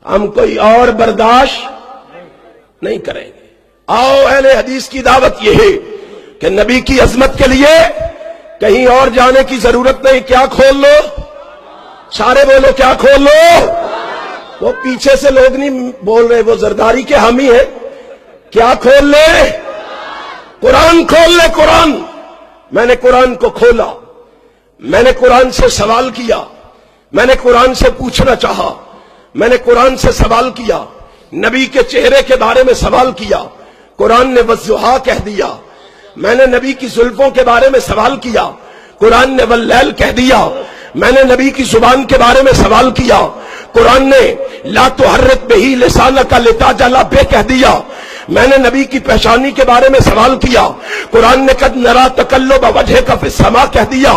ہم کوئی اور برداشت نہیں کریں گے۔ آؤ اہل حدیث کی دعوت یہ ہے کہ نبی کی عظمت کے لیے کہیں اور جانے کی ضرورت نہیں۔ کیا کھول لو؟ سارے بولو کیا کھول لو؟ وہ پیچھے سے لوگ نہیں بول رہے، وہ زرداری کے حامی ہیں۔ کیا کھول لے؟ قرآن کھول لے۔ قرآن، میں نے قرآن کو کھولا، میں نے قرآن سے سوال کیا، میں نے قرآن سے پوچھنا چاہا، میں نے قرآن سے سوال کیا، نبی کے چہرے کے بارے میں سوال کیا، قرآن نے والضحیٰ کہہ دیا۔ میں نے نبی کی زلفوں کے بارے میں سوال کیا، قرآن نے واللیل کہہ دیا۔ میں نے نبی کی زبان کے بارے میں سوال کیا، قرآن نے لا تحرک بہ لسانک لتعجل بہ کہہ دیا۔ میں نے نبی کی پیشانی کے بارے میں سوال کیا، قرآن نے قد نری تقلب وجہک فی السماء کہہ دیا۔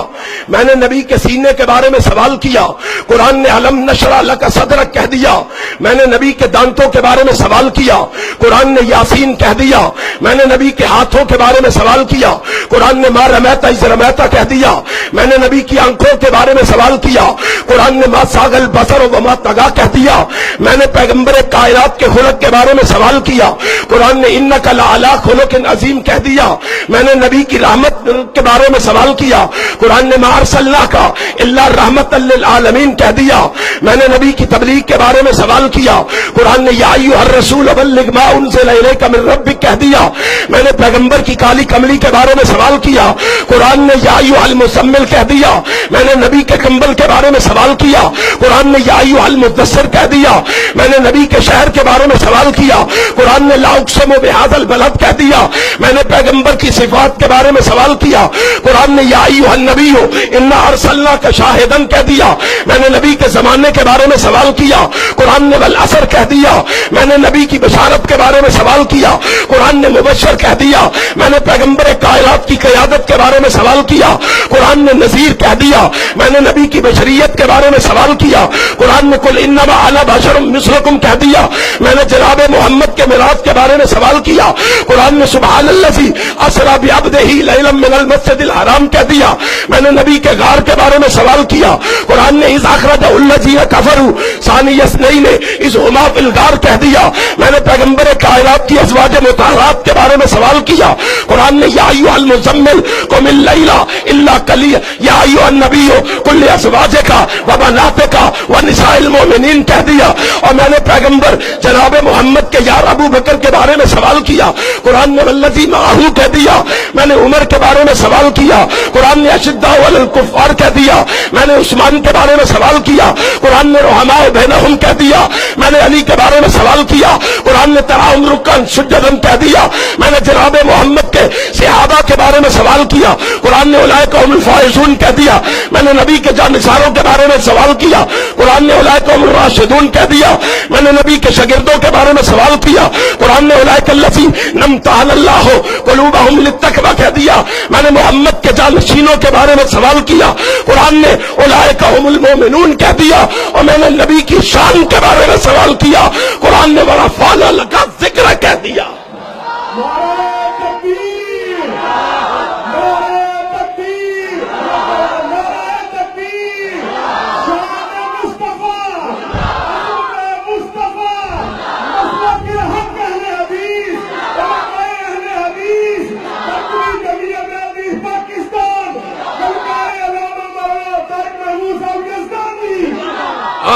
میں نے نبی کے سینے کے بارے میں سوال کیا، قرآن نے الم نشرح لک صدرک کہہ دیا۔ میں نے نبی کے دانتوں کے بارے میں سوال کیا، قرآن نے یاسین کہہ دیا۔ میں نے نبی کے ہاتھوں کے بارے میں سوال کیا، قرآن نے ما رمیت اذ رمیت کہہ دیا۔ میں نے نبی کی آنکھوں کے بارے میں سوال کیا، قرآن نے ما زاغ البصر وما طغی کہہ دیا۔ میں نے پیغمبر کائنات کے خلق کے بارے میں سوال کیا، قرآن نے انک لعلی خلق عظیم کہہ دیا۔ میں نے نبی کی رحمت کے بارے میں سوال کیا، قرآن نے ما ارسلناک الا رحمۃ للعالمین کہہ دیا۔ میں نے نبی کی تبلیغ کے بارے میں سوال کیا، قرآن نے یا ایھا الرسول بلغ ما انزل الیک من ربک کہہ دیا۔ میں نے پیغمبر کی کالی کملی کے بارے میں سوال کیا، قرآن نے یا ایھا المزمل کہہ دیا۔ میں نے نبی کے کمبل کے بارے میں سوال کیا، قرآن نے یا ایھا المدثر کہہ دیا۔ میں نے نبی کے شہر کے بارے میں سوال کیا، قرآن نے لا اقسم بھذا البلد کہہ دیا۔ میں نے پیغمبر کی صفات کے بارے میں سوال کیا، قرآن نے یا ایھا النبی انا ارسلناک شاہدا کہہ دیا۔ میں نے نبی کے زمانے کے بارے میں سوال کیا، قرآن نے والعصر کہہ دیا۔ میں نے نبی کی بشارت کے بارے میں سوال کیا، قرآن نے مبشر کہہ دیا۔ میں نے پیغمبر کائنات کی قیادت کے بارے میں سوال کیا، قرآن نے نذیر کہہ دیا۔ میں نے نبی کی بشریت کے بارے میں سوال کیا، قرآن نے قل انما انا بشر مثلکم کہہ دیا۔ میں نے جناب محمد کے معراج کے بارے میں سوال کیا، قرآن نے سبحان الذی اسری بعبدہ لیلا من المسجد الحرام کہہ دیا۔ میں نے نبی کے غار کے بارے میں سوال کیا، قرآن نے اذ اخرجہ الذین کفروا ثانی اثنین اذ ہما فی الغار کہہ دیا۔ میں نے پیغمبر کائنات کی ازواج مطہرات کے بارے میں سوال کیا، قرآن نے یا ایھا المزمل قم اللیل الا قلیلا یا ایھا النبی قل لازواجک وبناتک ونساء المؤمنین کہہ دیا۔ اور میں نے پیغمبر جناب محمد کے یار ابو بکر کے بارے میں سوال کیا، قرآن نے والذی معہ کہہ دیا۔ میں نے عمر کے بارے میں سوال کیا، قرآن نے اشداء علی الکفار کہہ دیا۔ میں نے عثمان کے بارے میں سوال کیا، قرآن نے رحماء بینہم کہہ دیا۔ میں نے علی کے بارے میں سوال کیا، قرآن نے تراہم رکعا سجدا کہہ دیا۔ میں نے جناب محمد کے صحابہ کے بارے میں سوال کیا، قرآن نے اولئک هم الفائزون کہہ دیا۔ میں نے نبی کے جانثاروں کے بارے میں سوال کیا، قرآن نے اولئک هم الراشدون کہہ دیا۔ میں نے نبی کے شاگردوں کے بارے میں سوال کیا، قرآن نے اولئک الذین امتحن اللہ قلوبہم للتقوی کہہ دیا۔ میں نے محمد کے جانشینوں کے بارے میں سوال کیا، قرآن نے اولئک هم المؤمنون کہہ دیا۔ اور میں نے نبی کی شان کے بارے میں سوال کیا، قرآن نے ورفعنا لک ذکر کہہ دیا۔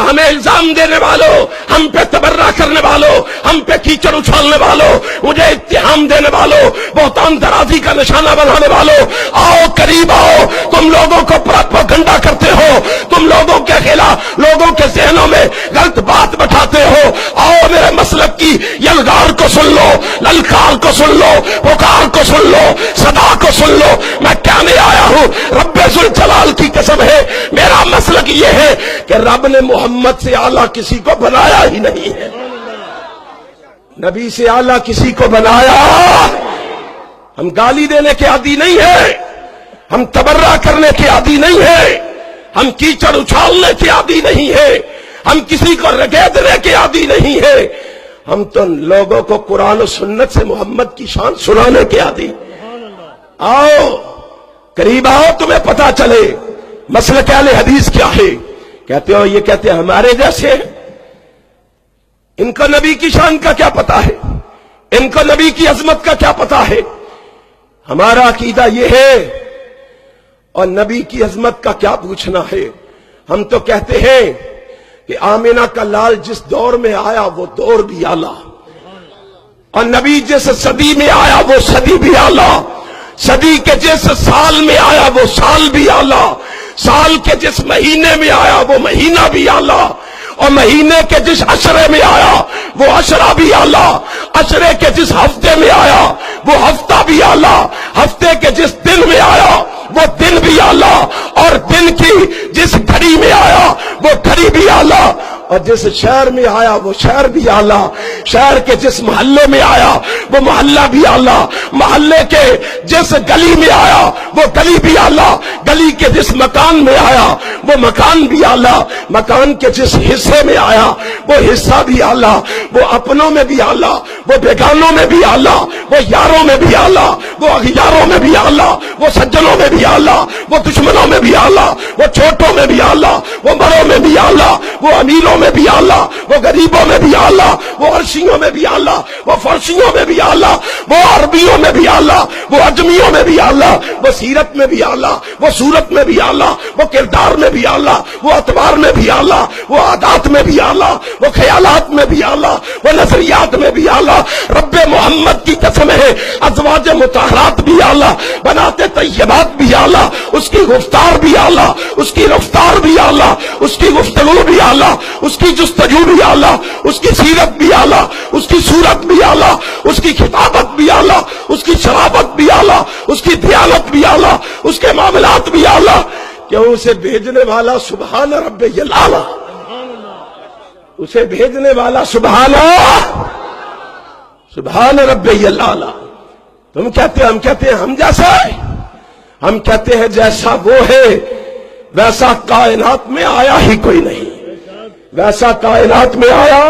ہمیں الزام دینے والوں، ہم پہ تبرہ کرنے والوں، ہم پہ کیچڑ اچھالنے والوں، مجھے اتہام دینے والوں، بہتان درازی کا نشانہ بنانے والوں، آؤ قریب آؤ۔ تم لوگوں کو پروپیگنڈا کرتے ہو، تم لوگوں کے خلاف لوگوں کے ذہنوں میں غلط بات بٹھاتے ہو۔ آؤ میرے مسلک کی یلغار کو سن لو، للکار کو سن لو، پکار کو سن لو، صدا کو سن لو۔ میں کہنے آیا ہوں، رب ذوالجلال کی قسم ہے، میرا مسلک یہ ہے کہ رب نے محمد سے اعلیٰ کسی کو بنایا ہی نہیں ہے، نبی سے اعلیٰ کسی کو بنایا۔ ہم گالی دینے کے عادی نہیں ہیں، ہم تبرہ کرنے کے عادی نہیں ہیں، ہم کیچڑ اچھالنے کے عادی نہیں ہیں، ہم کسی کو رگیدنے کے عادی نہیں ہیں، ہم تو لوگوں کو قرآن و سنت سے محمد کی شان سنانے کے عادی۔ آؤ قریب آؤ، تمہیں پتا چلے مسلک اہل حدیث کیا ہے۔ کہتے ہو یہ کہتے ہیں ہمارے جیسے، ان کو نبی کی شان کا کیا پتا ہے؟ ان کو نبی کی عظمت کا کیا پتا ہے؟ ہمارا عقیدہ یہ ہے، اور نبی کی عظمت کا کیا پوچھنا ہے؟ ہم تو کہتے ہیں کہ آمینہ کا لال جس دور میں آیا وہ دور بھی اعلیٰ، اور نبی جس صدی میں آیا وہ صدی بھی اعلیٰ، صدی کے جس سال میں آیا وہ سال بھی اعلیٰ، سال کے جس مہینے میں آیا وہ مہینہ بھی اعلیٰ، اور مہینے کے جس عشرے میں آیا وہ عشرہ بھی اعلیٰ، عشرے کے جس ہفتے میں آیا وہ ہفتہ بھی اعلیٰ، ہفتے کے جس دن میں آیا وہ دن بھی اعلیٰ، اور دن کی جس گھڑی میں آیا وہ گھڑی بھی اعلیٰ، اور جس شہر میں آیا وہ شہر بھی اعلیٰ، شہر کے جس محلے میں آیا وہ محلہ بھی اعلیٰ، محلے کے جس گلی میں آیا وہ گلی بھی اعلیٰ، گلی کے جس مکان میں آیا وہ مکان بھی اعلیٰ، مکان کے جس حصے میں آیا وہ حصہ بھی اعلیٰ، وہ اپنوں میں بھی اعلیٰ، وہ بیگانوں میں بھی اعلیٰ، وہ یاروں میں بھی اعلیٰ، وہ اغیاروں میں بھی اعلیٰ، وہ سجنوں میں بھی اعلیٰ، وہ دشمنوں میں بھی اعلیٰ، وہ چھوٹوں میں بھی اعلیٰ، وہ بڑوں میں بھی اعلیٰ، وہ امیروں میں بھی اعلیٰ، وہ غریبوں میں بھی اعلیٰ، وہ عرشیوں میں بھی اعلیٰ، وہ فرشیوں میں بھی اعلیٰ، وہ عربیوں میں بھی اعلیٰ، وہ اجمیوں میں بھی اعلیٰ، وہ سیرت میں بھی اعلیٰ، وہ صورت میں بھی اعلیٰ، وہ کردار میں بھی اعلیٰ، وہ اعتبار میں بھی اعلیٰ، وہ عادات میں بھی اعلیٰ، وہ خیالات میں بھی اعلیٰ، وہ نظریات میں بھی اعلیٰ۔ رب محمد کی قسم ہے ازواج مطہرات بھی اعلیٰ، بنات طیبات بھی اعلیٰ، اس کی گفتار بھی اعلیٰ، اس کی رفتار بھی اعلیٰ، اس کی گفتگو بھی اعلیٰ، اس کی جستجو بھی اعلیٰ، اس کی سیرت بھی اعلیٰ، اس کی صورت بھی اعلیٰ، اس کی خطابت بھی اعلیٰ، اس کی شرافت بھی اعلیٰ، اس کی دیانت بھی اعلیٰ، اس کے معاملات بھی اعلیٰ۔ کیوں؟ اسے بھیجنے والا سبحان رب الاعلیٰ، اسے بھیجنے والا سبحان رب الاعلیٰ۔ تم کہتے ہیں، ہم کہتے ہیں ہم جیسا ہے، ہم کہتے ہیں جیسا وہ ہے ویسا کائنات میں آیا ہی کوئی نہیں، ویسا کائنات میں آیا